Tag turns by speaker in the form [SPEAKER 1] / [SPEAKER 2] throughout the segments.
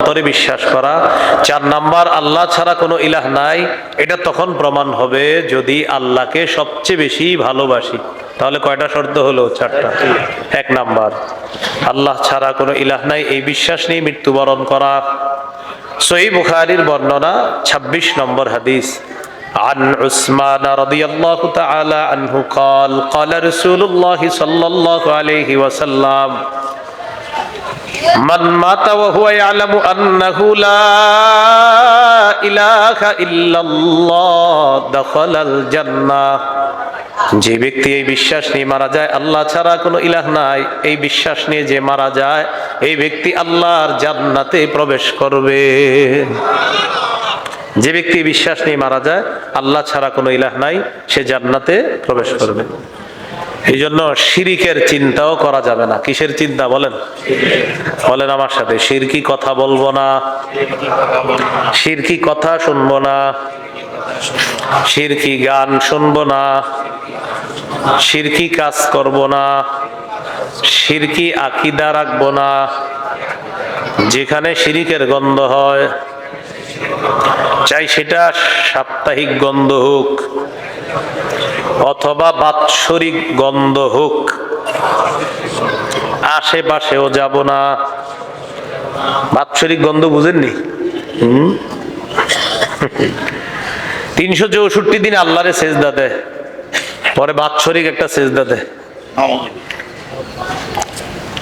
[SPEAKER 1] অন্তরে বিশ্বাস করা। 4 নাম্বার, আল্লাহ ছাড়া কোনো ইলাহ নাই। এটা তখন প্রমাণ হবে যদি আল্লাহকে সবচেয়ে বেশি ভালোবাসি। তাহলে কয়টা শর্ত হলো? 4টা। 1 নাম্বার, আল্লাহ ছাড়া কোনো ইলাহ নাই এই বিশ্বাস নিয়ে মৃত্যুবরণ করা। সহিহ বুখারীর বর্ণনা 26 নম্বর হাদিস। عن عثمان رضي الله تعالى عنه قال قال رسول الله صلى الله عليه وسلم من مات وهو يعلم أنه لا إله إلا الله دخل الجنة। যে ব্যক্তি এই বিশ্বাস নিয়ে মারা যায় আল্লাহ ছাড়া কোনো ইলাহ নাই, এই বিশ্বাস নিয়ে যে মারা যায় এই ব্যক্তি আল্লাহর জান্নাতে প্রবেশ করবে। যে ব্যক্তি বিশ্বাস নিয়ে মারা যায় আল্লাহ ছাড়া কোনো ইলাহ নাই, সে জান্নাতে প্রবেশ করবে। এই জন্য শিরিকের চিন্তাও করা যাবে না। কিসের চিন্তা বলেন? বলেন আমার সাথে, শিরকি কথা বলবো না, শিরকি কথা শুনবো না, শিরকি গান শুনবো না, শিরকি কাজ করব না, শিরকি আকীদা রাখবো না। যেখানে শিরিকের গন্ধ হয়, চাই সেটা সাপ্তাহিক গন্ধ হোক অথবা বাৎসরিক গন্ধ হোক, আশেপাশেও যাব না। বাৎসরিক গন্ধ বুঝেননি? 364 দিন আল্লাহরে সেজদা দেয়, পরে বাৎসরিক একটা সেজদা দেয়,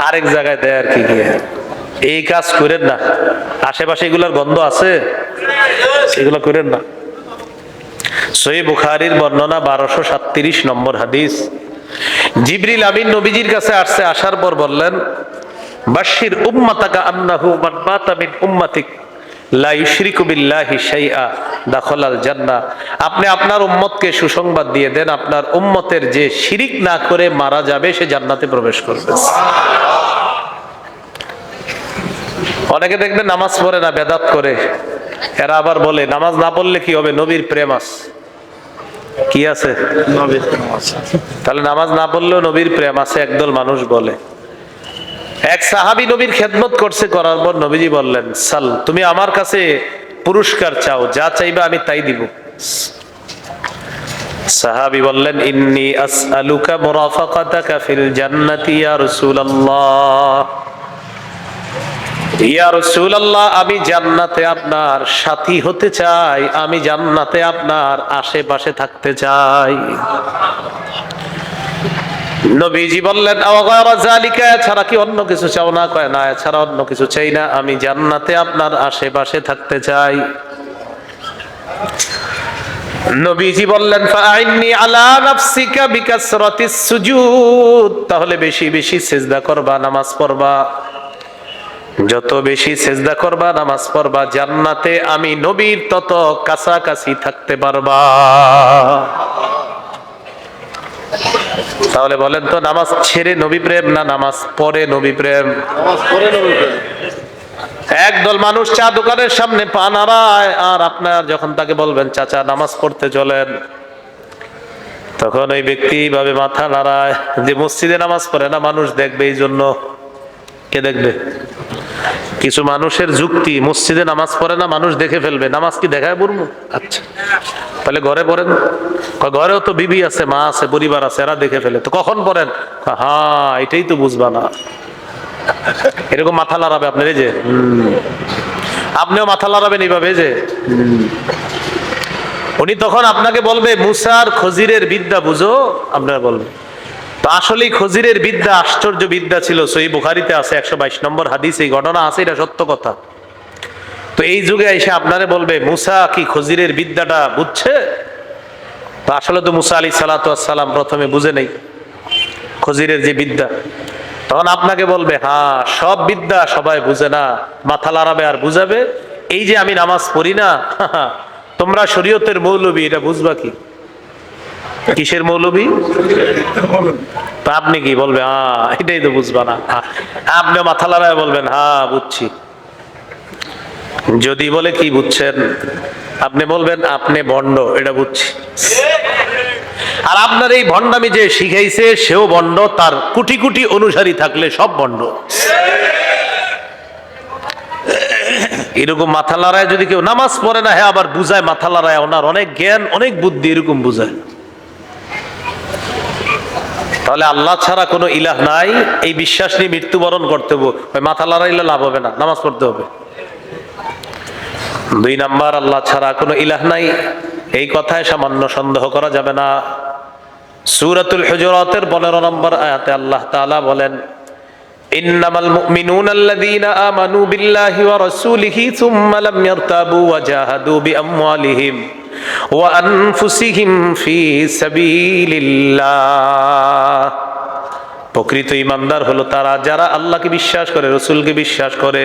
[SPEAKER 1] আরেক জায়গায় দেয় আর কি। এই কাজ করেন না। আশেপাশে এগুলোর গন্ধ আছে, এগুলো করেন না। সহিহ বুখারীর বর্ণনা 1237 নম্বর হাদিস। জিবরিল আমিন নবীজির কাছে আসছে, আসার পর বললেন, বাশশির উম্মাতাকা আন্নাহু মান মাতা মিন উম্মাতিক লা ইউশরিকু বিল্লাহি শাইআ দাখালাল জান্নাহ। আপনি আপনার উম্মতকে সুসংবাদ দিয়ে দেন, আপনার উম্মতের যে শিরিক না করে মারা যাবে সে জান্নাতে প্রবেশ করবে। অনেকে দেখবেন নামাজ পড়ে না, বেদাত করে। এরা আবার বলে নামাজ না পড়লে কি হবে? নবীর প্রেম আছে। কি আছে? নবীর প্রেম আছে। তাহলে নামাজ না পড়লেও নবীর প্রেম আছে, একদল মানুষ বলে। এক সাহাবী নবীর খেদমত করছে, করার পর নবীজি বললেন, সাল, তুমি আমার কাছে পুরস্কার চাও, যা চাইবা আমি তাই দিব। সাহাবী বললেন, ইন্নী আসআলুকা মুরাফাকাতাকা ফিল জান্নাতি ইয়া রাসূলুল্লাহ। ইয়া রাসূলুল্লাহ, আমি জান্নাতে আপনার সাথী হতে চাই, আমি জান্নাতে আপনার আশেপাশে থাকতে চাই। নবীজি বললেন, আও গায়রা যালিকা, এছাড়া কি অন্য কিছু চাও না? কয় না, এছাড়া অন্য কিছু চাই না, আমি জান্নাতে আপনার আশেপাশে থাকতে চাই। নবীজি বললেন, ফাআইন্নী আলা নাফসিকা বিকাসরাতিস সুজুদ, তাহলে বেশি বেশি সিজদা করবা, নামাজ পড়বা। যত বেশি সিজদা করবা, নামাজ পড়বা, জান্নাতে আমি নবীর তত কাছাকাছি থাকতে পারবা। তাহলে বলেন তো, নামাজ ছেড়ে নবী প্রেম না নামাজ পড়ে নবী প্রেম? নামাজ পড়ে নবী প্রেম। একদল মানুষ চা দোকানের সামনে পা নাড়ায়, আর আপনার যখন তাকে বলবেন চাচা নামাজ পড়তে চলেন, তখন ওই ব্যক্তি ভাবে মাথা নাড়ায় যে মসজিদে নামাজ পড়ে না, মানুষ দেখবে, এই জন্য। কে দেখবে? কিছু মানুষের যুক্তি, মসজিদে নামাজ পড়ে না, মানুষ দেখে ফেলবে, নামাজ কি দেখায় পড়বো? আচ্ছা, তাহলে ঘরে পড়েন। ঘরেও তো বিবি আছে, মা আছে, পরিবার আছে, এরা দেখে ফেলে, তো কখন পড়েন? হ্যাঁ, এটাই তো বুঝবা না। এরকম মাথা লড়াবে আপনার, এই যে আপনিও মাথা লড়াবেন এইভাবে, যে উনি তখন আপনাকে বলবে মুসার খজিরের বিদ্যা বুঝো, আপনারা বলবেন। তো আসলেই খজিরের বিদ্যা আশ্চর্য বিদ্যা ছিল। সহিহ বুখারীতে আছে 122 নম্বর হাদিস, এই ঘটনা আছে, এটা সত্য কথা। তো এই যুগে এসে আপনারে বলবে মুসা কি খজিরের বিদ্যাটা বুঝছে? তো আসলে তো মুসা আলাইহিস সালাতু ওয়াস সালাম প্রথমে বুঝে নেই খজিরের যে বিদ্যা। তখন আপনাকে বলবে, হ্যাঁ, সব বিদ্যা সবাই বুঝে না, মাথা লড়াবে আর বুঝাবে। এই যে আমি নামাজ পড়ি না, তোমরা শরীয়তের মৌলবী, এটা বুঝবা কি? কিসের মৌলবী? তো আপনি কি বলবে? হ্যাঁ, এটাই তো বুঝবা না। আপনি মাথা লড়ায় বলবেন, হ্যাঁ বুঝছি। যদি বলে কি বুঝছেন, আপনি বলবেন আপনি ভণ্ড, এটা বুঝছি। আর আপনার এই ভণ্ডামি যে শিখাইছে সেও ভণ্ড, তার কোটি কোটি অনুসারী থাকলে সব ভণ্ড। এরকম মাথা লড়ায় যদি কেউ নামাজ পড়ে না, হ্যাঁ আবার বুঝায় মাথা লড়ায়, ওনার অনেক জ্ঞান অনেক বুদ্ধি, এরকম বুঝায়। তাহলে আল্লাহ ছাড়া কোনো ইলাহ নাই এই বিশ্বাস নিয়ে মৃত্যুবরণ করতে হবে। ওই মাথা লড়াইলে লাভ হবে না, নামাজ পড়তে হবে। 2 নাম্বার, আল্লাহ ছাড়া কোনো ইলাহ নাই এই কথায় সামান্য সন্দেহ করা যাবে না। সূরাতুল হুজুরাতের 15 নম্বর আয়াতে আল্লাহ তাআলা বলেন, ইন্নামাল মুমিনুনা আল্লাযীনা আমানু বিল্লাহি ওয়া রাসূলিহি সুম্মা লাম ইয়ারতাবু ওয়া জাহাদু বিআমওয়ালিহিম ওয়া আনফুসিহিম ফি সাবিলিল্লাহ। প্রকৃত ঈমানদার হলো তারা যারা আল্লাহকে বিশ্বাস করে, রাসূলকে বিশ্বাস করে,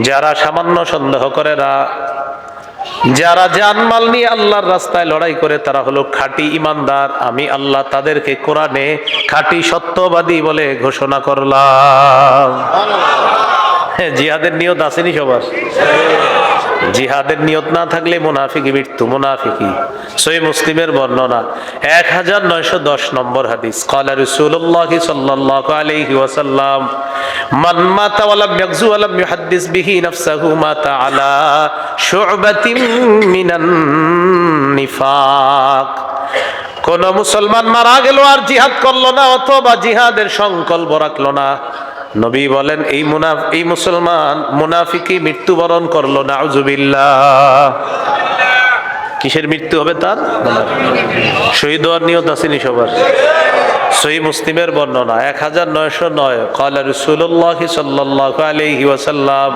[SPEAKER 1] যারা সামান্য সন্দেহ করে না, যারা জানমাল নিয়ে আল্লাহর রাস্তায় লড়াই করে, তারা হলো খাঁটি ঈমানদার। আমি আল্লাহ তাদেরকে কোরআনে খাঁটি সত্যবাদী বলে ঘোষণা করলাম। জিহাদের নিয়ত আসেনি সবার? জিহাদের নিয়ত না থাকলে মুনাফিকি মৃত্যু, মুনাফিকি। সহিহ মুসলিমের বর্ণনা 1910 নম্বর হাদিস, ক্বালা রাসূলুল্লাহ সাল্লাল্লাহু আলাইহি ওয়াসাল্লাম, মান মাতা ওয়া লাম ইয়াগজু ওয়া লাম ইউহাদ্দিস বিহি নাফসাহু মাতা আলা শু'বাতিন মিনান নিফাক। কোন মুসলমান মারা গেল আর জিহাদ করলো না, অথবা জিহাদের সংকল্প রাখলো না, নবী বলেন এই মুসলমান মুনাফিকি মৃত্যুবরণ করলো, নাউজুবিল্লাহ। কিসের মৃত্যু হবে তার? শহীদ হওয়ার নিয়ত আসেনি সবার? সহিহ মুসলিমের বর্ণনা 1909, ক্বালা রাসূলুল্লাহ সাল্লাল্লাহু আলাইহি ওয়াসাল্লাম,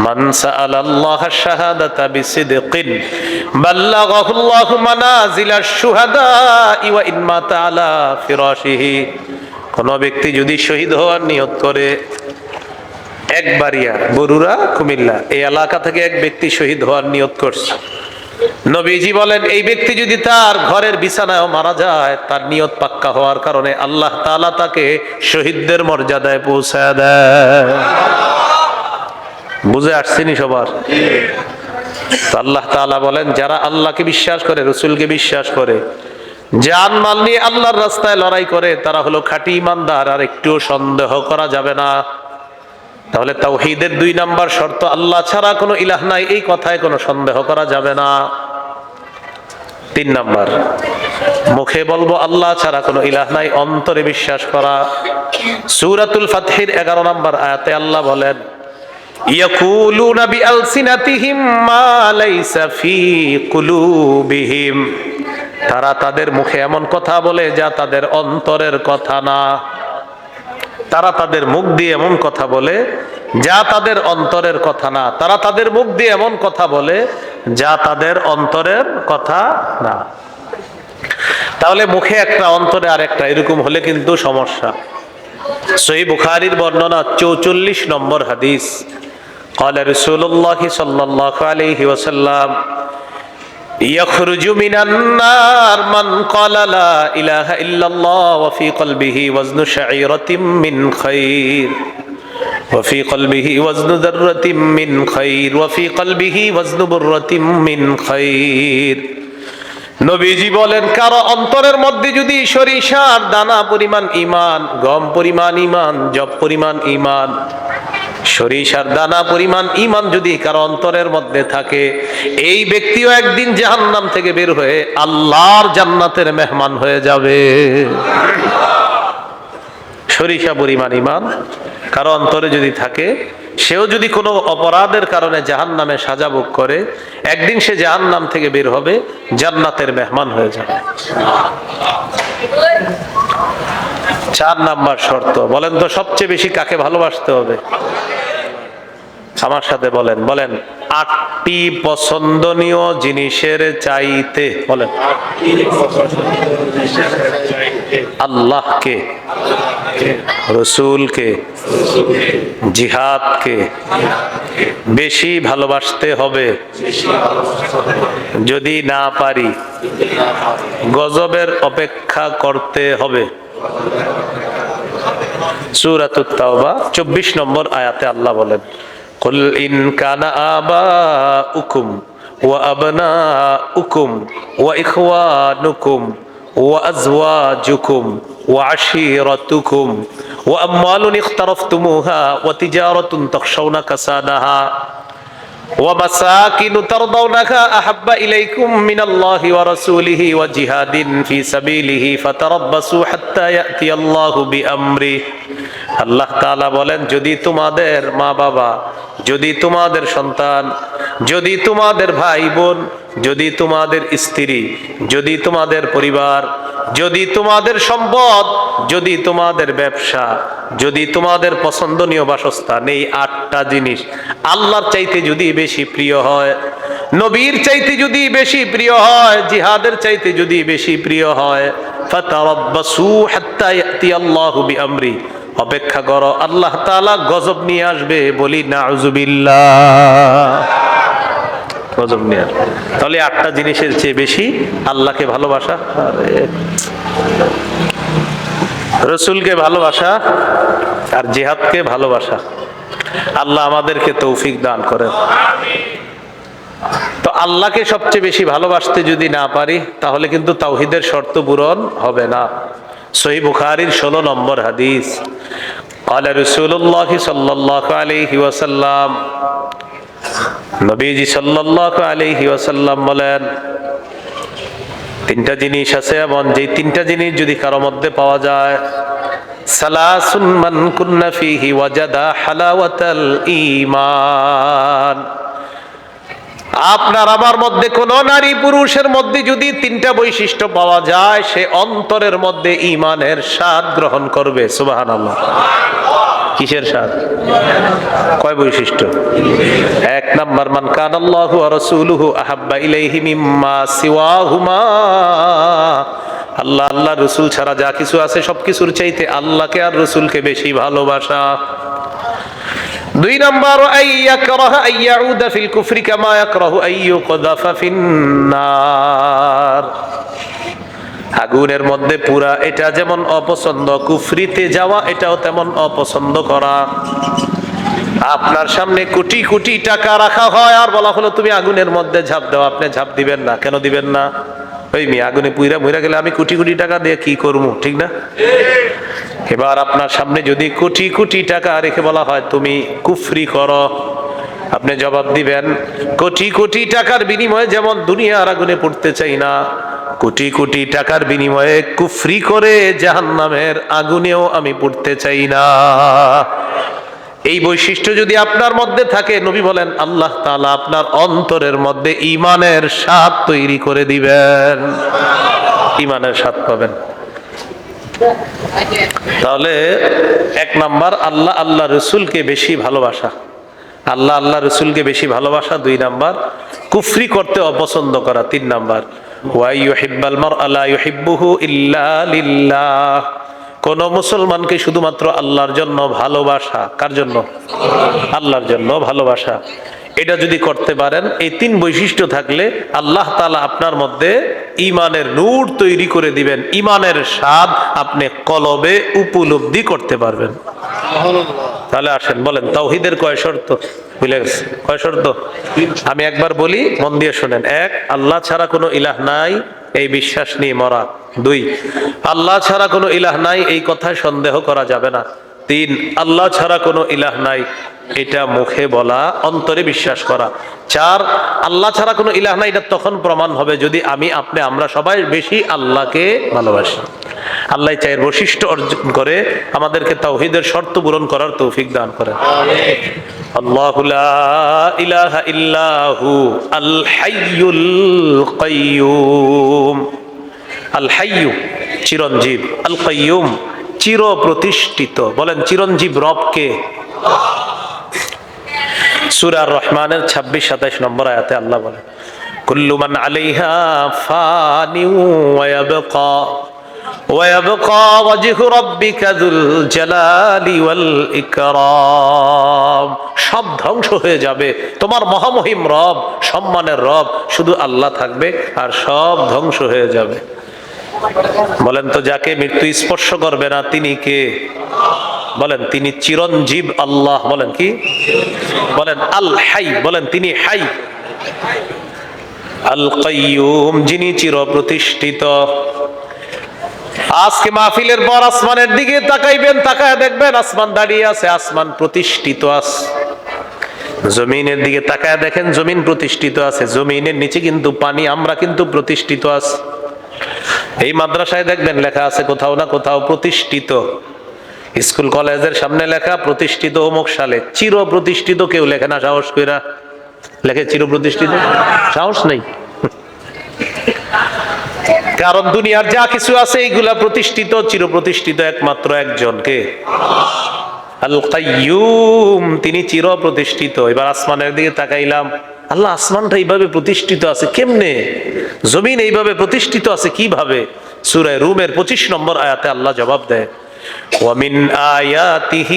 [SPEAKER 1] মান সাআলাল্লাহ আশ-শাহাদাতা বিসিদকিন বাল্লাগাহুল্লাহু মানাজিলাশ শুহাদা ওয়া ইন মাতা আলা ফিরাশিহি। কোন ব্যক্তি যদি শহীদ হওয়ার নিয়ত করে, একবারিয়া বরুড়া কুমিল্লা এই এলাকা থেকে এক ব্যক্তি শহীদ হওয়ার নিয়ত করছে, নবীজি বলেন এই ব্যক্তি যদি তার ঘরের বিছানায় মারা যায়, তার নিয়ত পাক্কা হওয়ার কারণে আল্লাহ তাআলা তাকে শহীদদের মর্যাদায় পৌঁছায় দেয়। বুঝে আসছেনি সবার? আল্লাহ তাআলা বলেন যারা আল্লাহকে বিশ্বাস করে, রাসূলকে বিশ্বাস করে, জান মাল নিয়ে আল্লাহর রাস্তায় লড়াই করে, তারা হলো খাঁটি ঈমানদার, আর একটু সন্দেহ করা যাবে না। তাহলে তাওহীদের 2 নাম্বার শর্ত, আল্লাহ ছাড়া কোনো ইলাহ নাই এই কথায় কোনো সন্দেহ করা যাবে না। 3 নাম্বার, মুখে বলবো আল্লাহ ছাড়া কোনো ইলাহ নাই, অন্তরে বিশ্বাস করা। সূরাতুল ফাতহির 11 নম্বর আয়াতে আল্লাহ বলেন, ইয়াকুলুনা বিআলসিনাতিহিম মা লাইসা ফি কুলুবিহিম। তারা তাদের মুখে এমন কথা বলে যা তাদের অন্তরের কথা না। তারা তাদের মুখ দিয়ে এমন কথা বলে যা তাদের অন্তরের কথা না। তারা তাদের মুখ দিয়ে এমন কথা বলে যা তাদের অন্তরের কথা না। তাহলে মুখে একটা, অন্তরে আরেকটা, এরকম হলে কিন্তু সমস্যা। সহিহ বুখারীর বর্ণনা 44 নম্বর হাদিস, ক্বালা রাসূলুল্লাহ সাল্লাল্লাহু আলাইহি ওয়াসাল্লাম, ইয়াখরুজু মিনান নার মান ক্বালা লা ইলাহা ইল্লাল্লাহ ওয়া ফি কলবিহি ওয়াজনু শাঈরাতিন মিন খায়র ওয়া ফি কলবিহি ওয়াজনু যাররাতিন মিন খায়র ওয়া ফি কলবিহি ওয়াজনু বুররাতিন মিন খায়র। নবীজি বলেন কারো অন্তরের মধ্যে যদি সরিষার দানা পরিমাণ ঈমান, গম পরিমাণ ঈমান, জব পরিমাণ ঈমান, সরিষার দানা পরিমাণ ঈমান যদি কারো অন্তরের মধ্যে থাকে, এই ব্যক্তিও একদিন জাহান্নাম থেকে বের হয়ে আল্লাহর জান্নাতের মেহমান হয়ে যাবে। সরিষা পরিমাণ ঈমান কারো অন্তরে যদি থাকে, সেও যদি কোনো অপরাধের কারণে জাহান্নামে সাজা ভোগ করে, একদিন সে জাহান্নাম থেকে বের হবে, জান্নাতের মেহমান হয়ে যাবে। 4 নাম্বার শর্ত, বলেন তো সবচেয়ে বেশি কাকে ভালোবাসতে হবে? আমার সাথে বলেন, বলেন 8টি পছন্দনীয় জিনিসের চাইতে, বলেন আল্লাহকে, রাসূলকে, জিহাদকে বেশি ভালোবাসতে হবে। যদি না পারি গজবের অপেক্ষা করতে হবে। সূরাতুত তাওবা 24 নম্বর আয়াতে আল্লাহ বলেন, কুল ইন কানা আবাউকুম ওয়া আবনাউকুম ওয়া ইখওয়ানুকুম ওয়া আজওয়াজুকুম ওয়া আশীরাতুকুম ওয়া আমওয়ালুন ইখতারাফতুমুহা ওয়া তিজারাতুন তাখশাউনা কাসাদাহা ওয়া মাসাকিনু তারদাউনাহা আহাব্বা ইলাইকুম মিনাল্লাহি ওয়া রাসূলিহি ওয়া জিহাদিন ফি সাবিলিহি ফাতারাব্বাসু হাত্তা ইয়াতিয়াল্লাহু বিআমরি। আল্লাহ তাআলা বলেন, যদি তোমাদের মা বাবা, যদি তোমাদের সন্তান, যদি তোমাদের ভাই বোন, যদি তোমাদের স্ত্রী, যদি তোমাদের পরিবার, যদি তোমাদের সম্পদ, যদি তোমাদের ব্যবসা, যদি তোমাদের পছন্দনীয় বাসস্থান, এই 8টা জিনিস আল্লাহর চাইতে যদি বেশি প্রিয় হয়, নবীর চাইতে যদি বেশি প্রিয় হয়, জিহাদের চাইতে যদি বেশি প্রিয় হয়, ফাতারাব্বাসু হাত্তা ইয়াতিয়াল্লাহু বিআমরি, অপেক্ষা করো, আল্লাহ তাআলা গজব নিয়ে আসবে। বলি নাউজুবিল্লাহ, গজব নিয়ে আসবে। তাহলে 8টা জিনিসের চেয়ে বেশি আল্লাহকে ভালোবাসা, রসুলকে ভালোবাসা আর জিহাদকে ভালোবাসা। আল্লাহ আমাদেরকে তৌফিক দান করেন। তো আল্লাহকে সবচেয়ে বেশি ভালোবাসতে যদি না পারি, তাহলে কিন্তু তাওহীদের শর্ত পূরণ হবে না। সহিহ বুখারীর 16 নম্বর হাদিস, ক্বালা রাসূলুল্লাহ সাল্লাল্লাহু আলাইহি ওয়াসাল্লাম, নবীজি সাল্লাল্লাহু আলাইহি ওয়াসাল্লাম বলেন, 3টা জিনিস আছে এমন, যে 3টা জিনিস যদি কারো মধ্যে পাওয়া যায়, সালাসুন মান কুন্না ফীহি ওয়াজাদা হালাওয়াতাল ঈমান। আপনার আমার মধ্যে কোন নারী পুরুষের মধ্যে যদি 3টা বৈশিষ্ট্য পাওয়া যায়, সে অন্তরের মধ্যে ঈমানের স্বাদ গ্রহণ করবে। সুবহানাল্লাহ। কিসের স্বাদ? কয় বৈশিষ্ট্য? 1 নাম্বার, মান কানাল্লাহু ওয়া রাসূলুহু আহাব্বা ইলাইহি মিম্মা সিওয়াহুমা। আল্লাহ, আল্লাহ রসুল ছাড়া যা কিছু আছে সবকিছুর চাইতে আল্লাহকে আর রসুলকে বেশি ভালোবাসা। 2 নাম্বার, আইয়াকরাহা আইয়াউদা ফিল কুফরি কামা ইয়াকরাহু আইয়ুকযাফা ফিন্নার। আগুনের মধ্যে পুরা এটা যেমন অপছন্দ, কুফরিতে যাওয়া এটাও তেমন অপছন্দ করা। আপনার সামনে কোটি কোটি টাকা রাখা হয় আর বলা হলো তুমি আগুনের মধ্যে ঝাঁপ দাও, আপনি ঝাঁপ দিবেন না। কেন দিবেন না? ওই মেয়ে আগুনে পুইরা মইরা গেলে আমি কোটি কোটি টাকা দিয়ে কি করবো, ঠিক না? এবার আপনার সামনে যদি কোটি কোটি টাকা রেখে বলা হয় তুমি কুফরি করো, আপনি জবাব দিবেন কোটি কোটি টাকার বিনিময়ে যেমন দুনিয়ার আগুনে পড়তে চাই না, কোটি কোটি টাকার বিনিময়ে কুফরি করে জাহান্নামের আগুনেও আমি পড়তে চাই না। এই বৈশিষ্ট্য যদি আপনার মধ্যে থাকে, নবী বলেন আল্লাহ তাআলা আপনার অন্তরের মধ্যে ঈমানের স্বাদ তৈরি করে দিবেন, ঈমানের স্বাদ পাবেন। তাহলে 1 নাম্বার, আল্লাহ আল্লাহ রসুলকে বেশি ভালোবাসা, আল্লাহ আল্লাহ রসুলকে বেশি ভালোবাসা। 2 নাম্বার, কুফরি করতে অপছন্দ করা। 3 নাম্বার, ওয়া ইউহিব্বাল মারআ লা ইউহিব্বুহু ইল্লা লিল্লাহ। কোন মুসলমানকে শুধুমাত্র আল্লাহর জন্য ভালোবাসা। কার জন্য? আল্লাহর জন্য ভালোবাসা। এটা যদি করতে পারেন, এই 3 বৈশিষ্ট্য থাকলে আল্লাহ তাআলা আপনার মধ্যে ঈমানের নূর তৈরি করে দিবেন, ঈমানের স্বাদ আপনি কলবে উপলব্ধি করতে পারবেন। তাহলে আসেন বলেন তাওহীদের কয় শর্ত? ভুলে গেছে কয় শর্ত? আমি একবার বলি, মন দিয়ে শোনেন। 1, আল্লাহ ছাড়া কোনো ইলাহ নাই, এই বিশ্বাস নিয়ে মরা। 2, আল্লাহ ছাড়া কোনো ইলাহ নাই, এই কথায় সন্দেহ করা যাবে না। 3, আল্লাহ ছাড়া কোনো ইলাহ নাই, এটা মুখে বলা, অন্তরে বিশ্বাস করা। 4, আল্লাহ ছাড়া কোনো ইলাহ নাই, এটা তখন প্রমাণ হবে যদি আমি আপনি আমরা সবাই বেশি আল্লাহকে ভালোবাসি। আল্লাহ চায়ের বৈশিষ্ট্য অর্জন করে আমাদেরকে তাওহীদের শর্ত পূরণ করার তৌফিক দান করেন। আল্লাহু লা ইলাহা ইল্লাহু আল হাইয়ুল কাইয়্যুম। আল হাইয়্যু চিরঞ্জীব, আল কাইয়্যুম চির প্রতিষ্ঠিত। বলেন চিরঞ্জীব রব কে? সূরা আর-রহমানের 26-27 নম্বর আয়াতে আল্লাহ বলেন, কুল্লু মান আলাইহা ফানিউ ওয়া ইয়াবকা ওয়াজহু রাব্বিকা যুল জালালি ওয়াল ইকরাম। সব ধ্বংস হয়ে যাবে, তোমার মহামহিম রব, সম্মানের রব শুধু আল্লাহ থাকবে আর সব ধ্বংস হয়ে যাবে। বলেন তো যাকে মৃত্যু স্পর্শ করবে না তিনি কে? বলেন তিনি চিরঞ্জীব আল্লাহ। বলেন কি? বলেন আল হাই। বলেন তিনি হাই। আল কাইয়্যুম যিনি চির প্রতিষ্ঠিত। আজকে মাহফিলের পর আসমানের দিকে তাকাইবেন, তাকায় দেখবেন আসমান দাঁড়িয়ে আছে, আসমান প্রতিষ্ঠিত আছে। জমিনের দিকে তাকায় দেখেন, জমিন প্রতিষ্ঠিত আছে, জমিনের নিচে কিন্তু পানি, আমরা কিন্তু প্রতিষ্ঠিত আছি। এই মাদ্রাসায় দেখবেন লেখা আছে কোথাও না কোথাও প্রতিষ্ঠিত, স্কুল কলেজের সামনে লেখা প্রতিষ্ঠিত অমুক সালে। চির প্রতিষ্ঠিত কেউ লেখে না, সাহস কইরা লেখে চির প্রতিষ্ঠিত, সাহস নেই। কারণ দুনিয়ার যা কিছু আছে এইগুলা প্রতিষ্ঠিত, চির প্রতিষ্ঠিত একমাত্র একজনকে, আল কাইয়ুম, তিনি চির প্রতিষ্ঠিত। এবার আসমানের দিকে তাকাইলাম, আল্লাহ আসমানটা এইভাবে প্রতিষ্ঠিত আছে কেমনে, জমিন এইভাবে প্রতিষ্ঠিত আছে কিভাবে? সূরা রুমের 25 নম্বর আয়াতে আল্লাহ জবাব দেয়, وَمِنْ آيَاتِهِ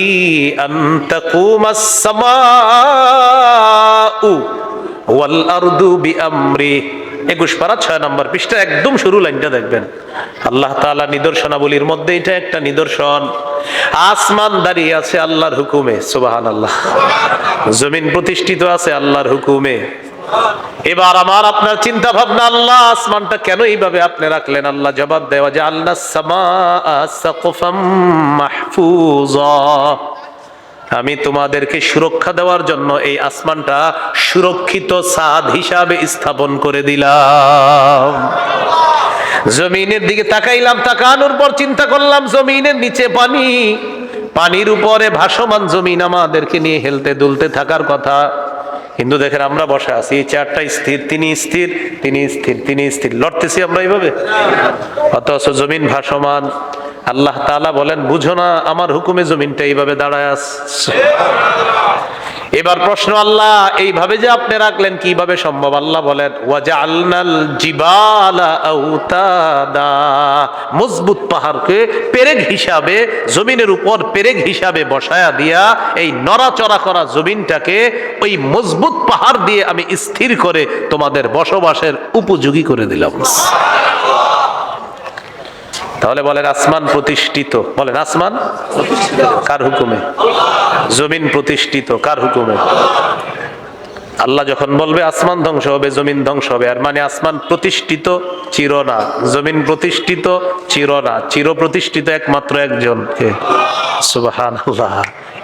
[SPEAKER 1] أَنْ تَقُومَ السَّمَاءُ وَالْأَرْضُ بِأَمْرِهِ। 21 পারা 6 নম্বর পৃষ্ঠা একদম শুরু লাইনটা দেখবেন। আল্লাহ তাআলা নিদর্শনাবলীর মধ্যে এটা একটা নিদর্শন, আসমান দাঁড়িয়ে আছে আল্লাহর হুকুমে, সুবহানাল্লাহ। জমিন প্রতিষ্ঠিত আছে আল্লাহর হুকুমে। এবার আমার আপনার চিন্তা ভাবনা, আল্লাহ আসমানটা কেন এইভাবে আপনি রাখলেন? আল্লাহ জবাব দেয়, ওয়াজআলনাস সামাআ সাকফাম মাহফুজা, আমি তোমাদেরকে সুরক্ষা দেওয়ার জন্য এই আসমানটা সুরক্ষিত ছাদ হিসাবে স্থাপন করে দিলাম। জমিনের দিকে তাকাইলাম, তাকানোর পর চিন্তা করলাম জমিনের নিচে পানি, পানির উপরে ভাসমান জমিন আমাদেরকে নিয়ে হেলতে দুলতে থাকার কথা। কিন্তু দেখেন আমরা বসে আছি, এই চেয়ারটা স্থির, তিনি স্থির, তিনি স্থির, তিনি স্থির, লড়তেছি আমরা এইভাবে, অথচ জমিন ভাসমান। আল্লাহ তাআলা বলেন, বুঝো না আমার হুকুমে জমিনটা এইভাবে দাঁড়ায় আছে। এবার প্রশ্ন, আল্লাহ এইভাবে যে আপনি রাখলেন কিভাবে সম্ভব? আল্লাহ বলেন, ওয়াজআলনাল জিবালা আওতাদা, মজবুত পাহাড়কে পেরেক হিসাবে, জমিনের উপর পেরেক হিসাবে বসায়া দিয়া এই নড়াচড়া করা জমিনটাকে ওই মজবুত পাহাড় দিয়ে আমি স্থির করে তোমাদের বসবাসের উপযোগী করে দিলাম। তাহলে বলেন আসমান প্রতিষ্ঠিত, বলেন আসমান কার হুকুমে? জমিন প্রতিষ্ঠিত কার হুকুমে? আল্লাহ যখন বলবে আসমান ধ্বংস হবে, জমিন ধ্বংস হবে, আর মানে আসমান প্রতিষ্ঠিত চির না, জমিন প্রতিষ্ঠিত চির না, চির প্রতিষ্ঠিত একমাত্র একজনকে, সুবহানাল্লাহ।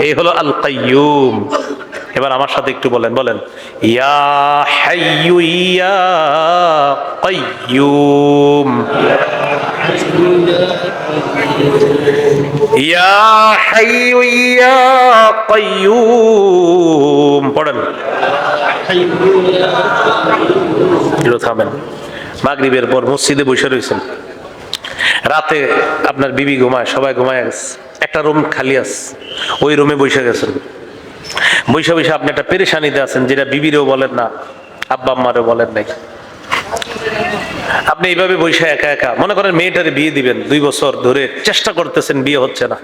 [SPEAKER 1] এই হলো আল কাইয়ুম। এবার আমার সাথে একটু বলেন, বলেন ইয়া হাইয়ু ইয়া কাইয়ুম, ইয়া হাইয়ু ইয়া কাইয়ুম, পড়েন। থামেন, মাগরিবের পর মসজিদে বসে রয়েছেন, রাতে আপনার বিবি ঘুমায়, সবাই ঘুমায় গেছে, একটা রুম খালি আছে, ওই রুমে বসে গেছেন। বসে বসে আপনি একটা পেরেশানিতে আছেন, যেটা বিবিরেও বলেন না, আব্বা আম্মারেও বলেন নাই। আপনি এইভাবে বসে একা একা, মনে করেন মেয়েটারে বিয়ে দিবেন, 2 বছর ধরে চেষ্টা করতেছেন, বিয়ে হচ্ছে না।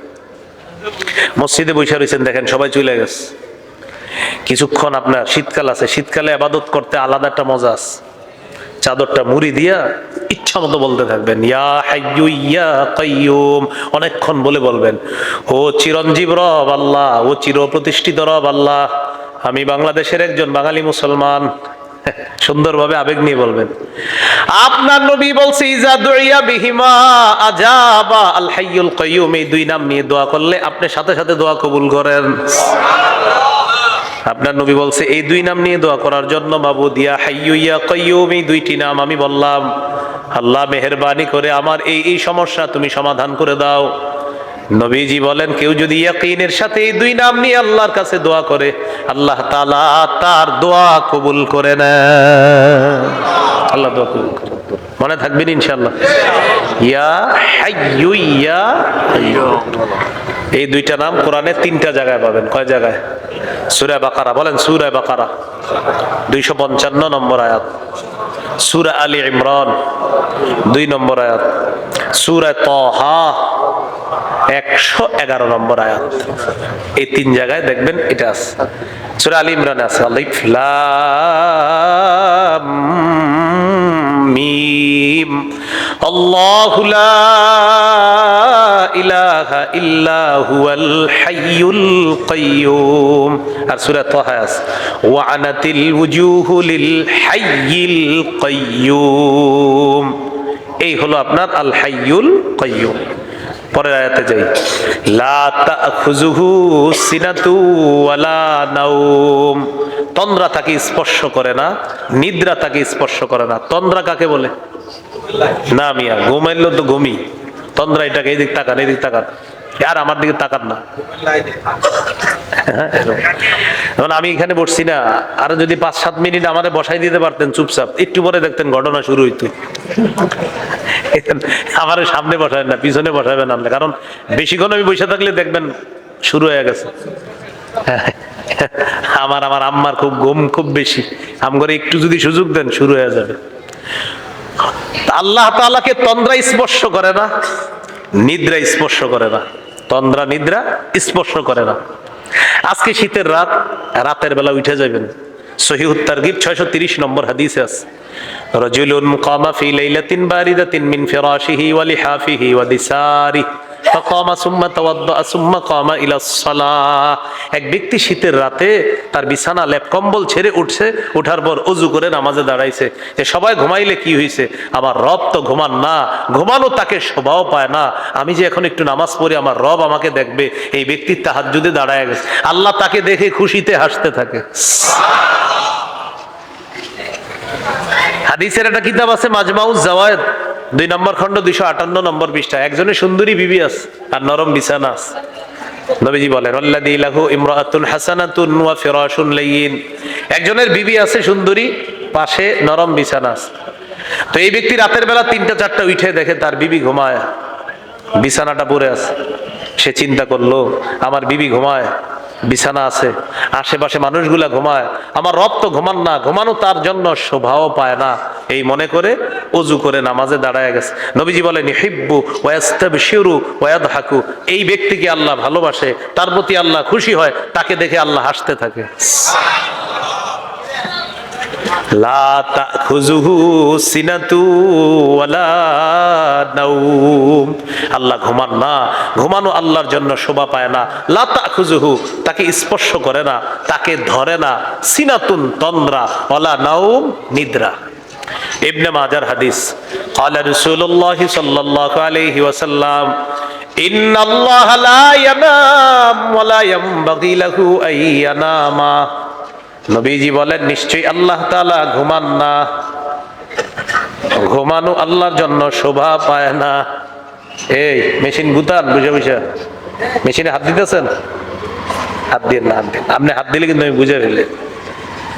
[SPEAKER 1] মসজিদে বসে রয়েছেন, দেখেন সবাই চলে গেছে। কিছুক্ষণ আপনার শীতকাল আছে, শীতকালে ইবাদত করতে আলাদা একটা মজা আছে। চাদরটা মুড়ি দিয়া ইচ্ছা মতো বলতে থাকবেন, ইয়া হাইয়ু ইয়া কাইয়ুম, অনেকক্ষণ বলে বলবেন, ও চিরঞ্জীব রব আল্লাহ, ও চির প্রতিষ্ঠিত রব আল্লাহ, আমি বাংলাদেশের একজন বাঙালি মুসলমান। সুন্দরভাবে আবেগ নিয়ে বলবেন। আপনার নবী বলছে, ইজা দুইয়া বিহিমা আজাবা আল হাইয়ুল কাইয়ুম, এই 2 নাম নিয়ে দোয়া করলে আপনি সাথে সাথে দোয়া কবুল করেন। আপনার নবী বলছে এই 2 নাম নিয়ে দোয়া করার জন্য, মাবুদ ইয়া হাইয়ু ইয়া কাইয়ুম, এই 2টি নাম আমি বললাম, আল্লাহ মেহেরবানি করে আমার এই এই সমস্যা তুমি সমাধান করে দাও। নবীজি বলেন, কেউ যদি ইয়াকিনের সাথে এই 2 নাম নিয়ে আল্লাহর কাছে দোয়া করে, আল্লাহ তাআলা তার দোয়া কবুল করে নেন। আল্লাহ দোয়া কবুল করে, মনে থাকবেন ইনশাআল্লাহ। ইয়া হাইয়ু ইয়া কাইয়ুম, এই 2টা নাম কোরআনে 3টা জায়গায় পাবেন। কয় জায়গায়? সূরা বাকারা, বলেন সূরা বাকারা 255 নম্বর আয়াত, সূরা আলী ইমরান 2 নম্বর আয়াত, সূরা তাহা 111 নম্বর আয়াত। এই 3 জায়গায় দেখবেন এটা আছে। সূরা আলী ইমরানে আছে আলিফ লাম মিম, আল্লাহু লা ইলাহা ইল্লা হুয়াল হাইয়ুল কাইয়ুম। আর সূরা তাহা আছে ওয়া আনাতিল ওয়ুজুহু লিল হাইয়িল কাইয়ুম। এই হলো আপনার আল হাইয়ুল কাইয়ুম। পরের আয়াতে যাই, লা তাখুযুহু সিনাতু ওয়ালা নাওম। তন্দ্রা তাকে স্পর্শ করে না, নিদ্রা তাকে স্পর্শ করে না। তন্দ্রা কাকে বলে? না মিয়া, ঘুমাইলো তো ঘুমি। তন্দ্রা এটাকে, এদিক তাকান, এদিক তাকান, আর আমার দিকে তাকান না। এখন আমি এখানে বসছি না, আরো যদি 5-7 মিনিট আমারে বসাই দিতে পারতেন চুপচাপ, একটু পরে দেখতেন ঘটনা শুরু হইতো। আমার সামনে বসাবেন না, পিছনে বসাবেন আপনি, কারণ বেশিক্ষণ আমি বসে থাকলে দেখবেন শুরু হয়ে গেছে। আমার আম্মার খুব ঘুম খুব বেশি, আম করে একটু যদি সুযোগ দেন শুরু হয়ে যাবে। আল্লাহ তাআলাকে তন্দ্রা স্পর্শ করে না, নিদ্রা স্পর্শ করে না। তন্দ্রা নিদ্রা স্পর্শ করে না। আজকে শীতের রাত, রাতের বেলা উঠে যাবেন, সহিহুত তারগিব 630 নম্বর হাদিসে আছে, রাজুলুন কামা ফি লাইলাতিন বারিদাতিন মিন ফিরাশিহি ওয়া লিহাফিহি ওয়া দিসারিহি ফাকামা সুম্মা তাওয়াদ্দা সুম্মা কামা ইলাস সালাহ। এক ব্যক্তি শীতের রাতে তার বিছানা লেপ কম্বল ছেড়ে উঠছে, ওঠার পর ওযু করে নামাজে দাঁড়াইছে। যে সবাই ঘুমাইলে কি হয়েছে, আমার রব তো ঘুমান না, ঘুমানো তাকে শোভাও পায় না, আমি যে এখন একটু নামাজ পড়ি আমার রব আমাকে দেখবে। এই ব্যক্তি তাহাজ্জুদে দাঁড়ায় গেছে, আল্লাহ তাকে দেখে খুশিতে হাসতে থাকে। হাদিসের একটা কিতাব আছে মাজমাউজ জাওয়ায়েদ, 2 নম্বর খণ্ড 258 নম্বর পৃষ্ঠা। একজনের সুন্দরী বিবি আছে আর নরম বিছানা আছে। নবীজি বলেন, আল্লাযী লাহু ইমরাআতুন হাসানাতুন ওয়া ফিরাশুন লাইয়িন। একজনের বিবি আছে সুন্দরী, পাশে নরম বিছানা আছে। তো এই ব্যক্তি রাতের বেলা 3টা-4টা উঠে দেখে তার বিবি ঘুমায়, বিছানাটা পড়ে আছে। সে চিন্তা করলো, আমার বিবি ঘুমায়, বিছানা আছে, আশেপাশে মানুষগুলা ঘুমায়, আমার রব তো ঘুমান না, ঘুমানো তার জন্য শোভাও পায় না। এই মনে করে ওযু করে নামাজে দাঁড়ায় গেছে। নবীজি বলেন, ইহিব্বু ওয়া ইস্তাবশিরু ওয়া ইয়াদহাকু। এই ব্যক্তিকে আল্লাহ ভালোবাসে, তার প্রতি আল্লাহ খুশি হয়, তাকে দেখে আল্লাহ হাসতে থাকে। লা তাখুযুহু সিনাতু ওয়ালা নাওম। আল্লাহ ঘুমান না, ঘুমানো আল্লাহর জন্য শোভা পায় না। লা তাখুযুহু, তাকে স্পর্শ করে না, তাকে ধরে না। সিনাতুন তন্দ্রা, ওয়ালা নাওম নিদ্রা। ইবনে মাজার হাদিস, ক্বালা রাসূলুল্লাহ সাল্লাল্লাহু আলাইহি ওয়াসাল্লাম, ইন্নাল্লাহা লা ইয়ানাম ওয়া লা ইয়ানবাগি লাহু আন ইয়ানামা। নবীজি বলেন, নিশ্চয়ই আল্লাহ তাআলা ঘুমান না, ঘুমানো আল্লাহর জন্য শোভা পায় না। এই মেশিন গুতান বুঝে বুঝে, মেশিনে হাত দিতেছেন, হাত দিয়ে না, হাত দিন। আপনি হাত দিলে কিন্তু আমি বুঝে ফেলি,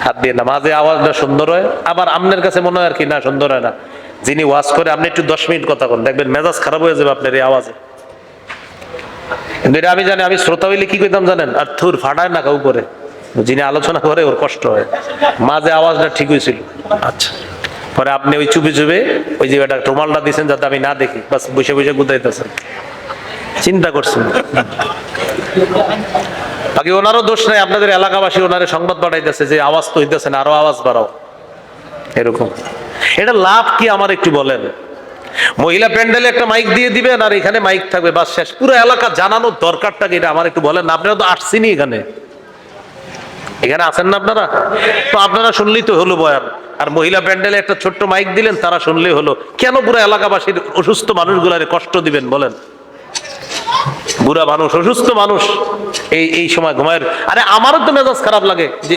[SPEAKER 1] হাত দিয়ে না। মাঝে আওয়াজটা সুন্দর হয়, আবার আপনার কাছে মনে হয় আর কি না সুন্দর হয় না। যিনি ওয়াজ করে, আপনি একটু 10 মিনিট কথা বলেন, দেখবেন মেজাজ খারাপ হয়ে যাবে আপনার এই আওয়াজে। কিন্তু এটা আমি জানি, আমি শ্রোতা হইলে কি কইতাম জানেন, আর থুর ফাটায় না কাউ করে, যিনি আলোচনা করে ওর কষ্ট হয়। মাঝে আওয়াজটা ঠিক হয়েছিল, আচ্ছা, পরে আপনি ওই চুপে চুপে ওই যে একটা রুমালটা দিচ্ছেন যাতে আমি না দেখি, বাস বসে বসে গুদাইতেছেন, চিন্তা করছেন। বাকি ওনারও দোষ নাই, আপনাদের এলাকাবাসী ওনারে সংবাদ পাঠাইতেছে যে আওয়াজ তো হইতেছে না, আরো আওয়াজ বাড়াও, এরকম। এটা লাভ কি আমার একটু বলেন? মহিলা প্যান্ডেলে একটা মাইক দিয়ে দিবেন আর এখানে মাইক থাকবে, বাস শেষ। পুরো এলাকা জানানোর দরকারটা কি, এটা আমার একটু বলেন। আপনারা তো আসছেনই এখানে, এখানে আছেন না আপনারা, তো আপনারা শুনলেই তো হলো বয়ান। আর মহিলা প্যান্ডেলে একটা ছোট্ট মাইক দিলেন, তারা শুনলেই হলো। কেন পুরো এলাকাবাসীর অসুস্থ মানুষগুলারে কষ্ট দিবেন বলেন? বুড়া মানুষ, অসুস্থ মানুষ এই সময় ঘুমায়। আরে আমারও তো মেজাজ খারাপ লাগে যে